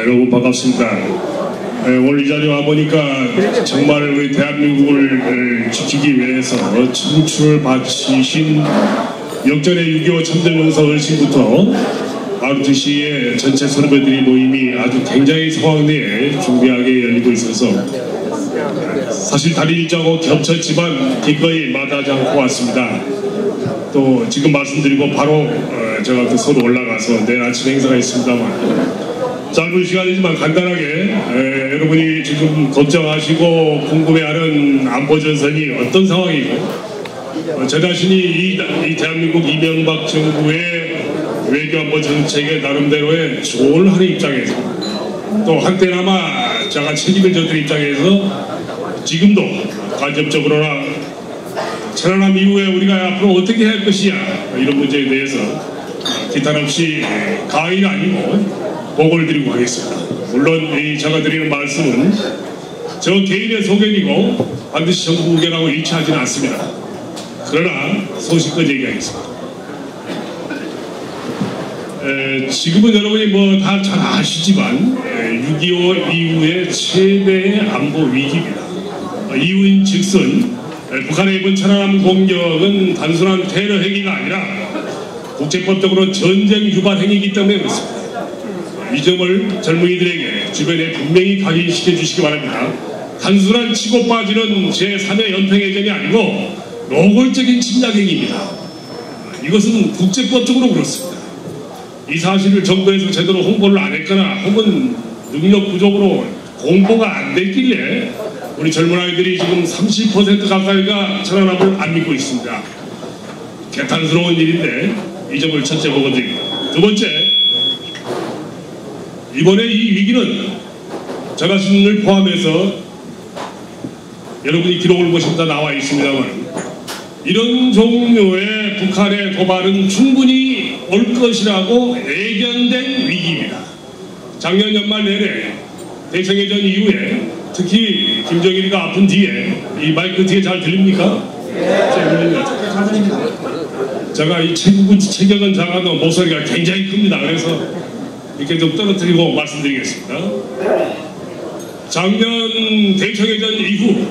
여러분 반갑습니다. 오늘 이 자리에 와보니까 정말 우리 대한민국을 지키기 위해서 청춘을 바치신 역전의 6.25 참전용사 어르신부터 마루트시의 전체 선후배들이 모임이 아주 굉장히 성황리에 중대하게 열리고 있어서 사실 다른 일정하고 겹쳤지만 기꺼이 마다하지 않고 왔습니다. 또 지금 말씀드리고 바로 제가 또 서로 올라가서 내일 아침 행사가 있습니다만 짧은 시간이지만 간단하게 여러분이 지금 걱정하시고 궁금해하는 안보전선이 어떤 상황이고 저 자신이 이 대한민국 이명박 정부의 외교안보 정책의 나름대로의 조언을 하는 입장에서 또 한때나마 제가 책임을 졌던 입장에서 지금도 간접적으로나 천안함 이후에 우리가 앞으로 어떻게 할 것이냐 이런 문제에 대해서 기탄 없이 강의가 아니고 보고를 드리고 가겠습니다. 물론 제가 드리는 말씀은 저 개인의 소견이고 반드시 정부 의견하고 일치하지는 않습니다. 그러나 소식껏 얘기하겠습니다. 지금은 여러분이 뭐 다 잘 아시지만 6.25 이후의 최대의 안보 위기입니다. 이유인 즉슨 북한의 이번 천안함 공격은 단순한 테러 행위가 아니라 국제법적으로 전쟁 유발 행위이기 때문에 그렇습니다. 이 점을 젊은이들에게 주변에 분명히 각인시켜 주시기 바랍니다. 단순한 치고 빠지는 제3의 연평해전이 아니고 노골적인 침략 행위입니다. 이것은 국제법적으로 그렇습니다. 이 사실을 정부에서 제대로 홍보를 안 했거나 혹은 능력 부족으로 공포가 안 됐길래 우리 젊은 아이들이 지금 30% 가까이가 천안함을 안 믿고 있습니다. 개탄스러운 일인데 이 점을 첫째 보고드립니다. 두 번째, 이번에 이 위기는 저 자신을 포함해서 여러분이 기록을 보시면 다 나와 있습니다만 이런 종류의 북한의 도발은 충분히 올 것이라고 예견된 위기입니다. 작년 연말 내내 대청해전 이후에 특히 김정일이가 아픈 뒤에 이 마이크 뒤에 잘 들립니까? 제가 이 체격은 작아도 목소리가 굉장히 큽니다. 그래서 이렇게 좀 떨어뜨리고 말씀드리겠습니다. 작년 대청해전 이후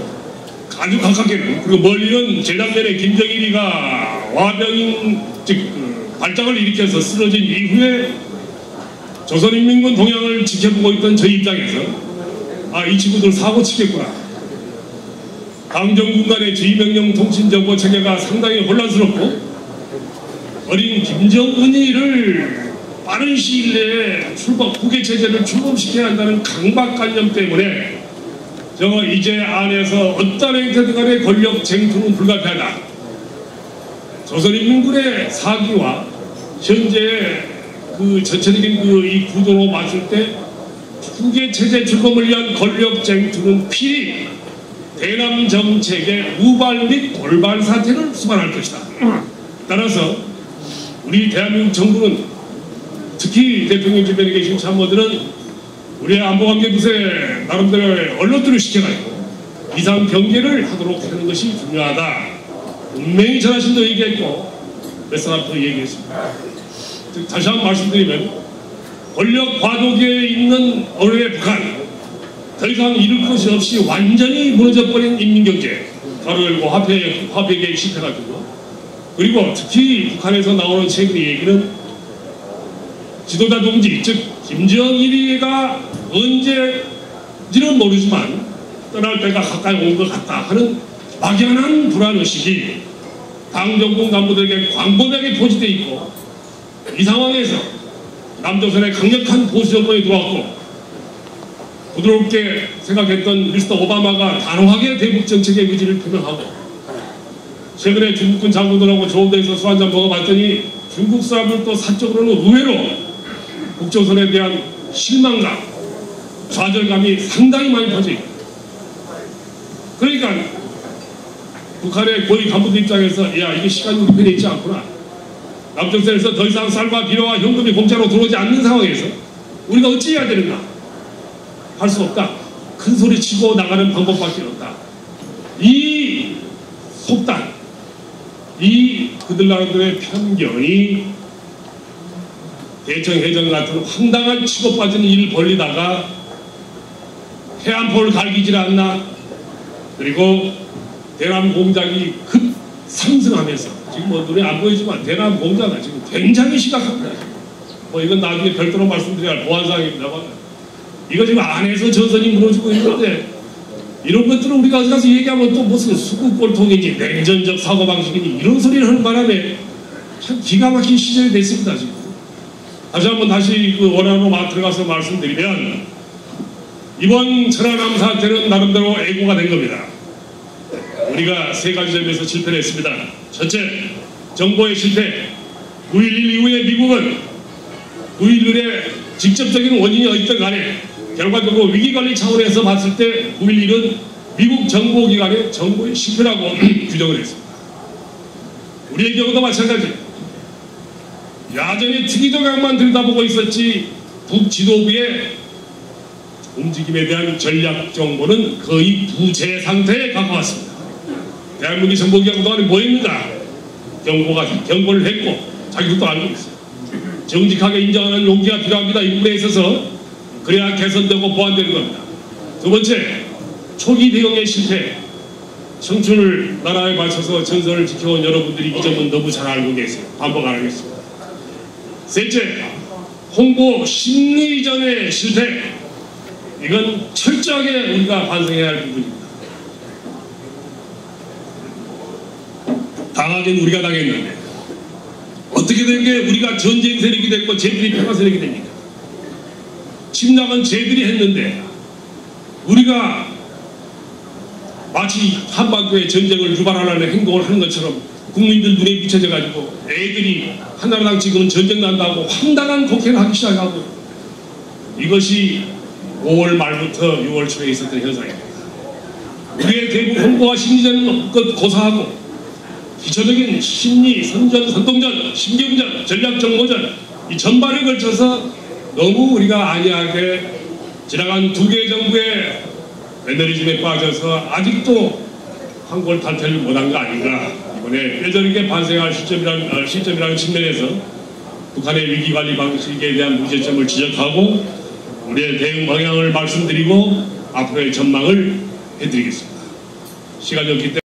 아주 가깝게는 그리고 멀리는 재작년에 김정일이가 와병인 즉 발작을 일으켜서 쓰러진 이후에 조선인민군 동향을 지켜보고 있던 저희 입장에서 이 친구들 사고 치겠구나. 강정군 간의 지휘명령 통신정보 체계가 상당히 혼란스럽고 어린 김정은이를 빠른 시일 내에 후계체제를 출범시켜야 한다는 강박관념 때문에 이제 안에서 어떤 행태든 간에 권력 쟁투는 불가피하다. 조선인민군의 사기와 현재의 그 전체적인 이 구도로 봤을 때 후계체제 출범을 위한 권력 쟁투는 필히 대남 정책의 우발 및 돌발 사태를 수반할 것이다. 따라서 우리 대한민국 정부는 특히 대통령 주변에 계신 참모들은 우리의 안보관계부서에 나름대로 언론들을 시켜가지고 비상 경계를 하도록 하는 것이 중요하다. 분명히 저 자신도 얘기했고 몇 사람 더 얘기했습니다. 다시 한번 말씀드리면 권력 과도기에 있는 어른의 북한 더 이상 잃을 것이 없이 완전히 무너져버린 인민경제 가로 열고 화폐계획 실패가지고 그리고 특히 북한에서 나오는 최근 얘기는 지도자 동지 즉 김정일이가 언제인지는 모르지만 떠날 때가 가까이 온 것 같다 하는 막연한 불안의식이 당정부 간부들에게 광범위하게 포진되어 있고 이 상황에서 남조선의 강력한 보수정권이 들어왔고 부드럽게 생각했던 미스터 오바마가 단호하게 대북 정책의 의지를 표명하고 최근에 중국군 장군들하고 좋은 데서 술 한잔 먹어봤더니 중국 사람들도 사적으로는 의외로 북조선에 대한 실망감, 좌절감이 상당히 많이 퍼져있고 그러니까 북한의 고위 간부들 입장에서 야 이게 시간이 우리 편에 있지 않구나. 남조선에서 더 이상 쌀과 비료와 현금이 공짜로 들어오지 않는 상황에서 우리가 어찌 해야 되는가? 할 수 없다. 큰 소리 치고 나가는 방법밖에 없다. 이 속단, 이 그들 나름대로의 편견이 대청 해전 같은 황당한 치고 빠진 일을 벌리다가 해안포를 갈기질 않나. 그리고 대남 공작이 급 상승하면서 지금 뭐 눈에 안 보이지만 대남 공작은 지금 굉장히 심각합니다. 뭐 이건 나중에 별도로 말씀드려야 할 보안사항입니다만 이거 지금 안에서 전선이 무너지고 있는데 이런 것들을 우리가 어디 가서 얘기하면 또 무슨 수국골통이지 냉전적 사고방식이니 이런 소리를 하는 바람에 참 기가 막힌 시절이 됐습니다. 지금 다시 한번 그 원안으로 들어가서 말씀드리면 이번 천안함 사태는 나름대로 애고가 된 겁니다. 우리가 세 가지 점에서 실패를 했습니다. 첫째, 정보의 실패. 9.11 이후에 미국은 9.11의 직접적인 원인이 어디든 간에 결과적으로 위기관리 차원에서 봤을 때 9.11은 미국 정보기관의 정보의 실패라고 규정을 했습니다. 우리의 경우도 마찬가지. 야전에 특이조각만 들여다보고 있었지 북지도부의 움직임에 대한 전략 정보는 거의 부재 상태에 가까웠습니다. 대한민국 정보기관 그동안에 뭐 했는가? 경고를 했고 자기들도 알고 있어요. 정직하게 인정하는 용기가 필요합니다. 이 부분에 있어서 그래야 개선되고 보완되는 겁니다. 두 번째, 초기 대응의 실패. 청춘을 나라에 바쳐서 전선을 지켜온 여러분들이 이 점은 너무 잘 알고 계세요. 반복 안 하겠습니다. 셋째, 홍보 심리전의 실패. 이건 철저하게 우리가 반성해야 할 부분입니다. 당하긴 우리가 당했는데 어떻게 된 게 우리가 전쟁 세력이 됐고 쟤들이 평화 세력이 됩니까? 침략은 쟤들이 했는데 우리가 마치 한반도에 전쟁을 유발하려는 행동을 하는 것처럼 국민들 눈에 비춰져 가지고 애들이 한나라당 지금은 전쟁 난다고 황당한 곡해를 하기 시작하고 이것이 5월 말부터 6월 초에 있었던 현상입니다. 우리의 대북 홍보와 심리전은 고사하고 기초적인 심리, 선동전, 심경전, 전략정보전 이 전반에 걸쳐서 너무 우리가 안이하게 지나간 두 개의 정부의 매너리즘에 빠져서 아직도 황골탈퇴를 못한 거 아닌가. 이번에 뼈저리게 반성할 시점이라는 측면에서 북한의 위기관리 방식에 대한 문제점을 지적하고 우리의 대응 방향을 말씀드리고 앞으로의 전망을 해드리겠습니다. 시간이 없기 때문에